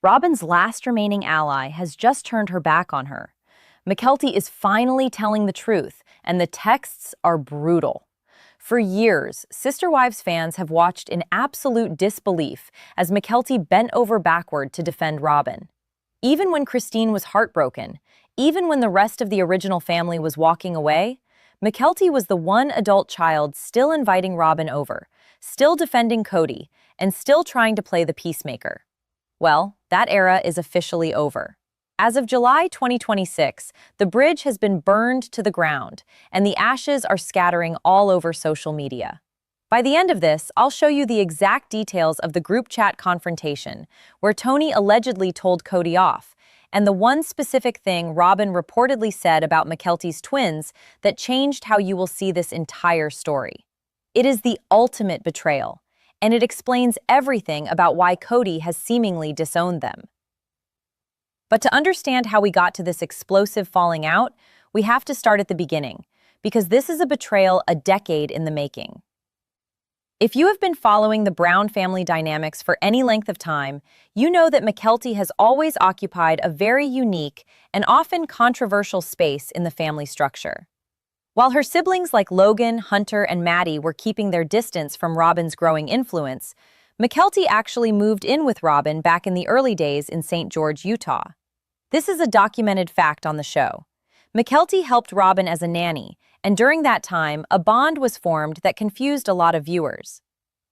Robyn's last remaining ally has just turned her back on her. Mykelti is finally telling the truth, and the texts are brutal. For years, Sister Wives fans have watched in absolute disbelief as Mykelti bent over backward to defend Robyn. Even when Christine was heartbroken, even when the rest of the original family was walking away, Mykelti was the one adult child still inviting Robyn over, still defending Kody, and still trying to play the peacemaker. Well, that era is officially over. As of July 2026, the bridge has been burned to the ground, and the ashes are scattering all over social media. By the end of this, I'll show you the exact details of the group chat confrontation, where Tony allegedly told Kody off, and the one specific thing Robyn reportedly said about Mykelti's twins that changed how you will see this entire story. It is the ultimate betrayal, and it explains everything about why Kody has seemingly disowned them. But to understand how we got to this explosive falling out, we have to start at the beginning, because this is a betrayal a decade in the making. If you have been following the Brown family dynamics for any length of time, you know that Mykelti has always occupied a very unique and often controversial space in the family structure. While her siblings like Logan, Hunter, and Maddie were keeping their distance from Robyn's growing influence, Mykelti actually moved in with Robyn back in the early days in St. George, Utah. This is a documented fact on the show. Mykelti helped Robyn as a nanny, and during that time, a bond was formed that confused a lot of viewers.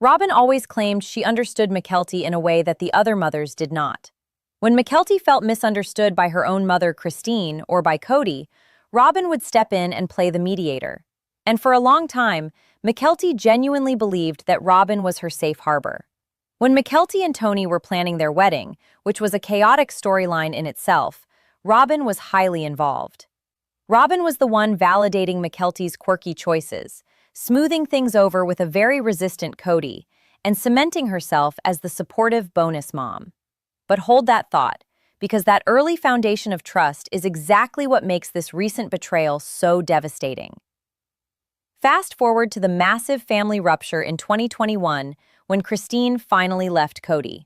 Robyn always claimed she understood Mykelti in a way that the other mothers did not. When Mykelti felt misunderstood by her own mother, Christine, or by Kody, Robyn would step in and play the mediator. And for a long time, Mykelti genuinely believed that Robyn was her safe harbor. When Mykelti and Tony were planning their wedding, which was a chaotic storyline in itself, Robyn was highly involved. Robyn was the one validating Mykelti's quirky choices, smoothing things over with a very resistant Kody, and cementing herself as the supportive bonus mom. But hold that thought, because that early foundation of trust is exactly what makes this recent betrayal so devastating. Fast forward to the massive family rupture in 2021, when Christine finally left Kody.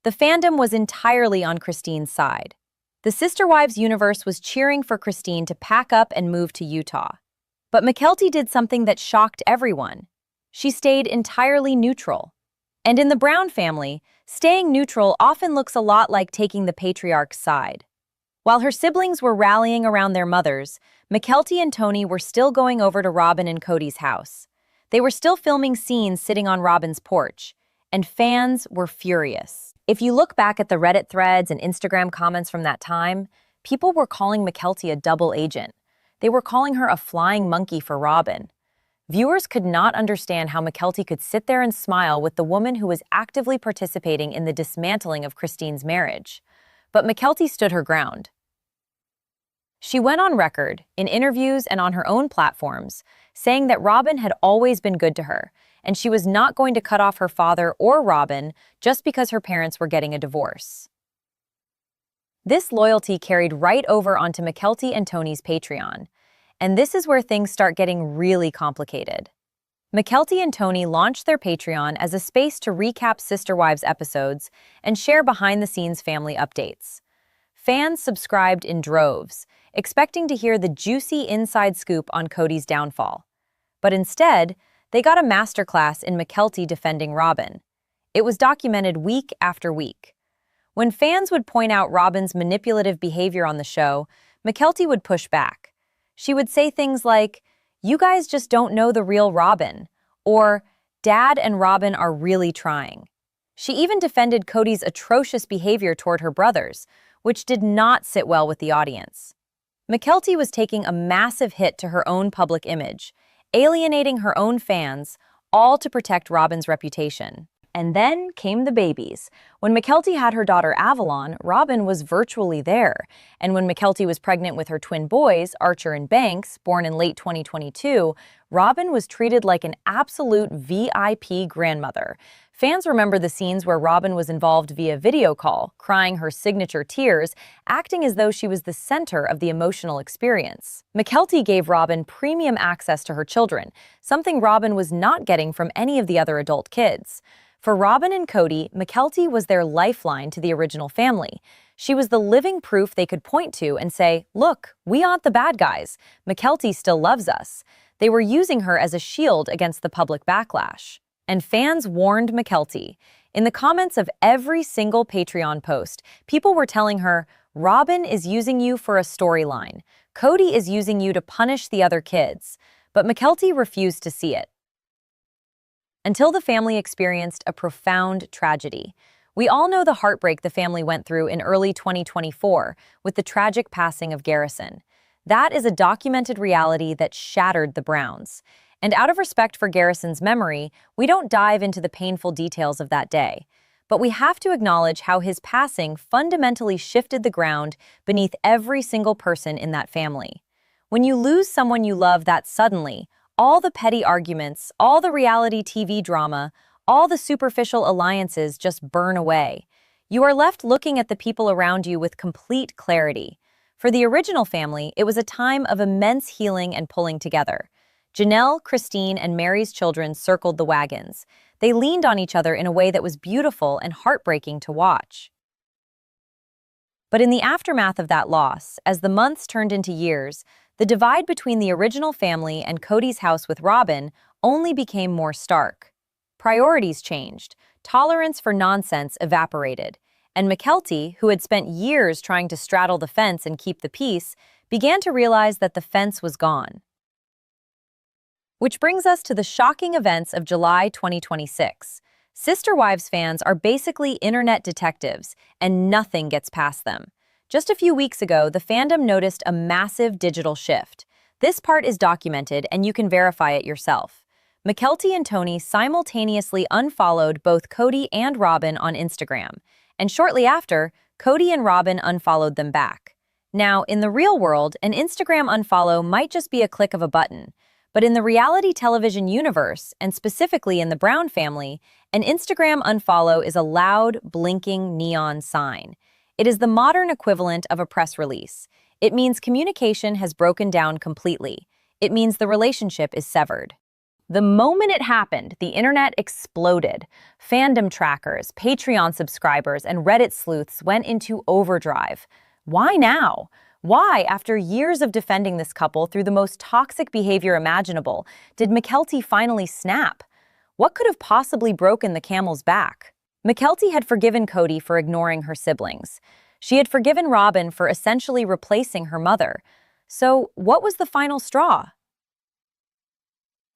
The fandom was entirely on Christine's side. The Sister Wives universe was cheering for Christine to pack up and move to Utah. But Mykelti did something that shocked everyone. She stayed entirely neutral. And in the Brown family, staying neutral often looks a lot like taking the patriarch's side. While her siblings were rallying around their mothers, Mykelti and Tony were still going over to Robyn and Kody's house. They were still filming scenes sitting on Robyn's porch, and fans were furious. If you look back at the Reddit threads and Instagram comments from that time, people were calling Mykelti a double agent. They were calling her a flying monkey for Robyn. Viewers could not understand how Mykelti could sit there and smile with the woman who was actively participating in the dismantling of Christine's marriage. But Mykelti stood her ground. She went on record, in interviews and on her own platforms, saying that Robyn had always been good to her, and she was not going to cut off her father or Robyn just because her parents were getting a divorce. This loyalty carried right over onto Mykelti and Tony's Patreon, and this is where things start getting really complicated. Mykelti and Tony launched their Patreon as a space to recap Sister Wives episodes and share behind-the-scenes family updates. Fans subscribed in droves, expecting to hear the juicy inside scoop on Kody's downfall. But instead, they got a masterclass in Mykelti defending Robyn. It was documented week after week. When fans would point out Robyn's manipulative behavior on the show, Mykelti would push back. She would say things like, "You guys just don't know the real Robyn," or "Dad and Robyn are really trying." She even defended Kody's atrocious behavior toward her brothers, which did not sit well with the audience. Mykelti was taking a massive hit to her own public image, alienating her own fans, all to protect Robyn's reputation. And then came the babies. When Mykelti had her daughter Avalon, Robyn was virtually there. And when Mykelti was pregnant with her twin boys, Archer and Banks, born in late 2022, Robyn was treated like an absolute VIP grandmother. Fans remember the scenes where Robyn was involved via video call, crying her signature tears, acting as though she was the center of the emotional experience. Mykelti gave Robyn premium access to her children, something Robyn was not getting from any of the other adult kids. For Robyn and Kody, Mykelti was their lifeline to the original family. She was the living proof they could point to and say, "Look, we aren't the bad guys. Mykelti still loves us." They were using her as a shield against the public backlash. And fans warned Mykelti. In the comments of every single Patreon post, people were telling her, "Robyn is using you for a storyline. Kody is using you to punish the other kids." But Mykelti refused to see it. Until the family experienced a profound tragedy. We all know the heartbreak the family went through in early 2024 with the tragic passing of Garrison. That is a documented reality that shattered the Browns. And out of respect for Garrison's memory, we don't dive into the painful details of that day. But we have to acknowledge how his passing fundamentally shifted the ground beneath every single person in that family. When you lose someone you love that suddenly, all the petty arguments, all the reality TV drama, all the superficial alliances just burn away. You are left looking at the people around you with complete clarity. For the original family, it was a time of immense healing and pulling together. Janelle, Christine, and Mary's children circled the wagons. They leaned on each other in a way that was beautiful and heartbreaking to watch. But in the aftermath of that loss, as the months turned into years, the divide between the original family and Kody's house with Robyn only became more stark. Priorities changed, tolerance for nonsense evaporated, and Mykelti, who had spent years trying to straddle the fence and keep the peace, began to realize that the fence was gone. Which brings us to the shocking events of July 2026. Sister Wives fans are basically internet detectives, and nothing gets past them. Just a few weeks ago, the fandom noticed a massive digital shift. This part is documented, and you can verify it yourself. Mykelti and Tony simultaneously unfollowed both Kody and Robyn on Instagram, and shortly after, Kody and Robyn unfollowed them back. Now, in the real world, an Instagram unfollow might just be a click of a button, but in the reality television universe, and specifically in the Brown family, an Instagram unfollow is a loud, blinking neon sign. It is the modern equivalent of a press release. It means communication has broken down completely. It means the relationship is severed. The moment it happened, the internet exploded. Fandom trackers, Patreon subscribers, and Reddit sleuths went into overdrive. Why now? Why, after years of defending this couple through the most toxic behavior imaginable, did Mykelti finally snap? What could have possibly broken the camel's back? Mykelti had forgiven Kody for ignoring her siblings. She had forgiven Robyn for essentially replacing her mother. So, what was the final straw?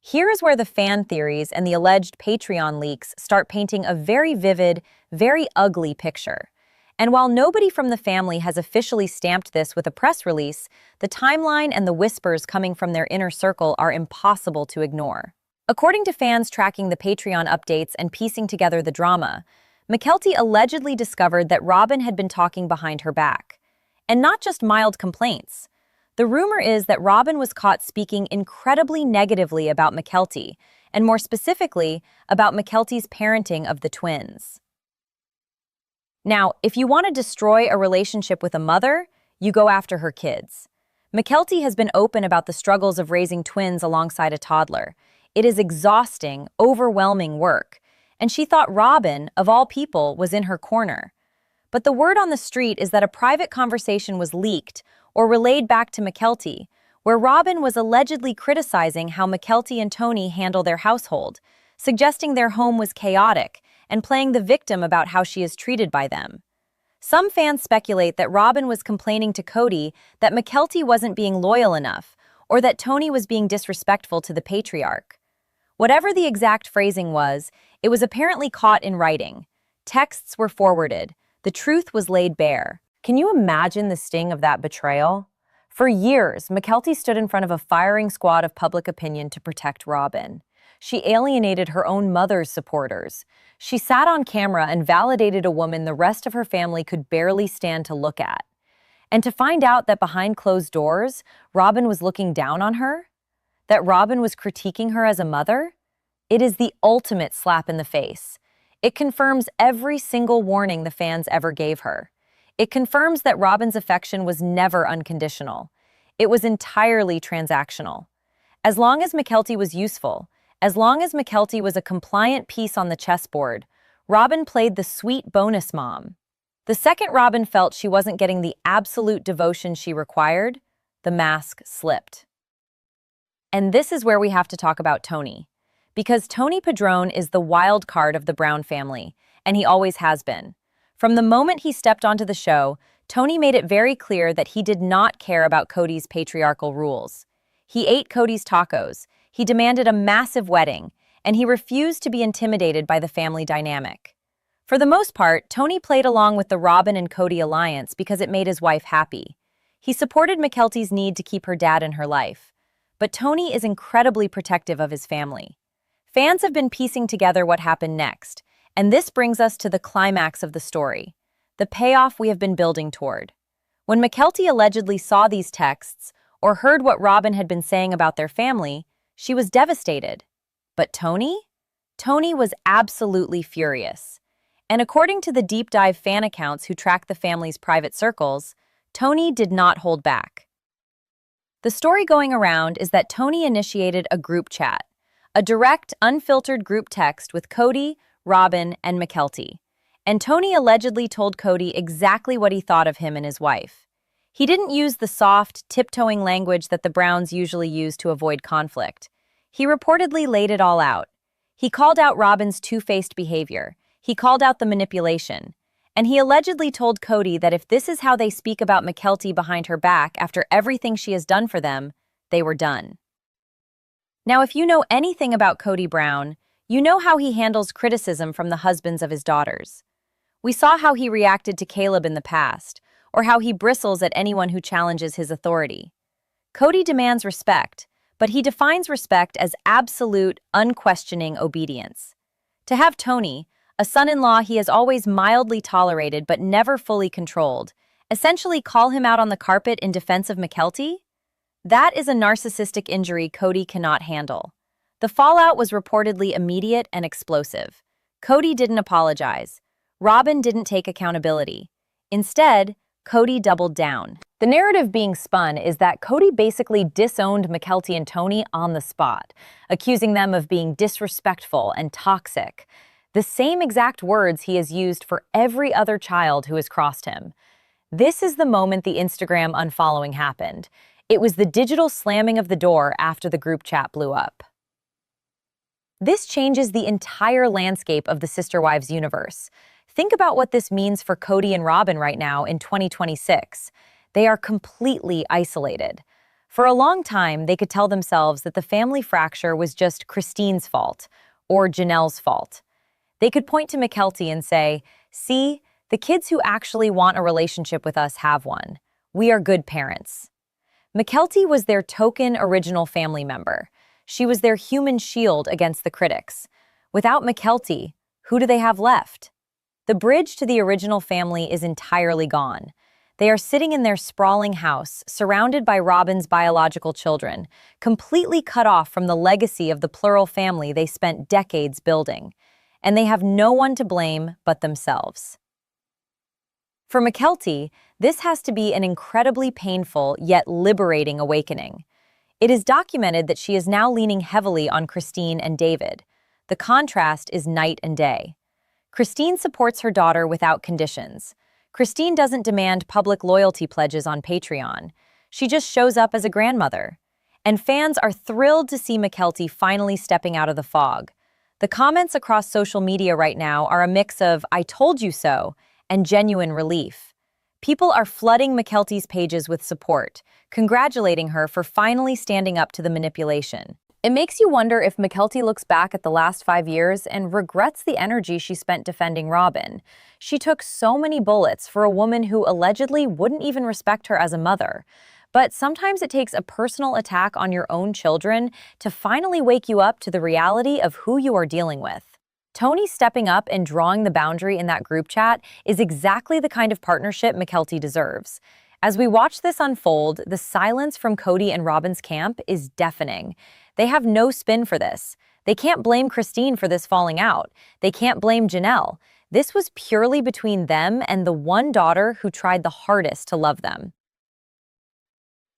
Here is where the fan theories and the alleged Patreon leaks start painting a very vivid, very ugly picture. And while nobody from the family has officially stamped this with a press release, the timeline and the whispers coming from their inner circle are impossible to ignore. According to fans tracking the Patreon updates and piecing together the drama, Mykelti allegedly discovered that Robyn had been talking behind her back. And not just mild complaints. The rumor is that Robyn was caught speaking incredibly negatively about Mykelti, and more specifically, about Mykelti's parenting of the twins. Now, if you want to destroy a relationship with a mother, you go after her kids. Mykelti has been open about the struggles of raising twins alongside a toddler. It is exhausting, overwhelming work, and she thought Robyn, of all people, was in her corner. But the word on the street is that a private conversation was leaked or relayed back to Mykelti, where Robyn was allegedly criticizing how Mykelti and Tony handle their household, suggesting their home was chaotic, and playing the victim about how she is treated by them. Some fans speculate that Robyn was complaining to Kody that Mykelti wasn't being loyal enough, or that Tony was being disrespectful to the patriarch. Whatever the exact phrasing was, it was apparently caught in writing. Texts were forwarded. The truth was laid bare. Can you imagine the sting of that betrayal? For years, Mykelti stood in front of a firing squad of public opinion to protect Robyn. She alienated her own mother's supporters. She sat on camera and validated a woman the rest of her family could barely stand to look at. And to find out that behind closed doors, Robyn was looking down on her? That Robyn was critiquing her as a mother? It is the ultimate slap in the face. It confirms every single warning the fans ever gave her. It confirms that Robyn's affection was never unconditional. It was entirely transactional. As long as Mykelti was useful, as long as Mykelti was a compliant piece on the chessboard, Robyn played the sweet bonus mom. The second Robyn felt she wasn't getting the absolute devotion she required, the mask slipped. And this is where we have to talk about Tony. Because Tony Padron is the wild card of the Brown family, and he always has been. From the moment he stepped onto the show, Tony made it very clear that he did not care about Kody's patriarchal rules. He ate Kody's tacos, he demanded a massive wedding, and he refused to be intimidated by the family dynamic. For the most part, Tony played along with the Robyn and Kody alliance because it made his wife happy. He supported Mykelti's need to keep her dad in her life. But Tony is incredibly protective of his family. Fans have been piecing together what happened next, and this brings us to the climax of the story, the payoff we have been building toward. When Mykelti allegedly saw these texts or heard what Robyn had been saying about their family, she was devastated. But Tony? Tony was absolutely furious. And according to the deep dive fan accounts who track the family's private circles, Tony did not hold back. The story going around is that Tony initiated a group chat, a direct, unfiltered group text with Kody, Robyn, and Mykelti. And Tony allegedly told Kody exactly what he thought of him and his wife. He didn't use the soft, tiptoeing language that the Browns usually use to avoid conflict. He reportedly laid it all out. He called out Robyn's two-faced behavior. He called out the manipulation. And he allegedly told Kody that if this is how they speak about Mykelti behind her back after everything she has done for them, they were done. Now, if you know anything about Kody Brown, you know how he handles criticism from the husbands of his daughters. We saw how he reacted to Caleb in the past, or how he bristles at anyone who challenges his authority. Kody demands respect, but he defines respect as absolute, unquestioning obedience. To have Tony, a son-in-law he has always mildly tolerated but never fully controlled, essentially call him out on the carpet in defense of Mykelti? That is a narcissistic injury Kody cannot handle. The fallout was reportedly immediate and explosive. Kody didn't apologize. Robyn didn't take accountability. Instead, Kody doubled down. The narrative being spun is that Kody basically disowned Mykelti and Tony on the spot, accusing them of being disrespectful and toxic. The same exact words he has used for every other child who has crossed him. This is the moment the Instagram unfollowing happened. It was the digital slamming of the door after the group chat blew up. This changes the entire landscape of the Sister Wives universe. Think about what this means for Kody and Robyn right now in 2026. They are completely isolated. For a long time, they could tell themselves that the family fracture was just Christine's fault or Janelle's fault. They could point to Mykelti and say, "See, the kids who actually want a relationship with us have one. We are good parents." Mykelti was their token original family member. She was their human shield against the critics. Without Mykelti, who do they have left? The bridge to the original family is entirely gone. They are sitting in their sprawling house, surrounded by Robyn's biological children, completely cut off from the legacy of the plural family they spent decades building. And they have no one to blame but themselves. For Mykelti, this has to be an incredibly painful yet liberating awakening. It is documented that she is now leaning heavily on Christine and David. The contrast is night and day. Christine supports her daughter without conditions. Christine doesn't demand public loyalty pledges on Patreon. She just shows up as a grandmother. And fans are thrilled to see Mykelti finally stepping out of the fog. The comments across social media right now are a mix of "I told you so" and genuine relief. People are flooding Mykelti's pages with support, congratulating her for finally standing up to the manipulation. It makes you wonder if Mykelti looks back at the last 5 years and regrets the energy she spent defending Robyn. She took so many bullets for a woman who allegedly wouldn't even respect her as a mother. But sometimes it takes a personal attack on your own children to finally wake you up to the reality of who you are dealing with. Tony stepping up and drawing the boundary in that group chat is exactly the kind of partnership Mykelti deserves. As we watch this unfold, the silence from Kody and Robyn's camp is deafening. They have no spin for this. They can't blame Christine for this falling out. They can't blame Janelle. This was purely between them and the one daughter who tried the hardest to love them.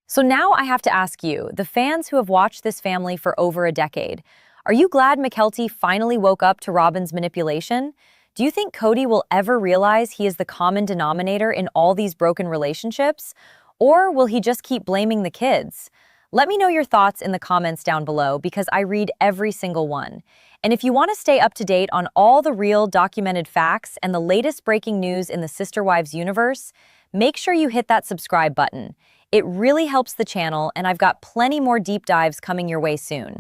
So now I have to ask you, the fans who have watched this family for over a decade, are you glad Mykelti finally woke up to Robyn's manipulation? Do you think Kody will ever realize he is the common denominator in all these broken relationships? Or will he just keep blaming the kids? Let me know your thoughts in the comments down below because I read every single one. And if you want to stay up to date on all the real documented facts and the latest breaking news in the Sister Wives universe, make sure you hit that subscribe button. It really helps the channel, and I've got plenty more deep dives coming your way soon.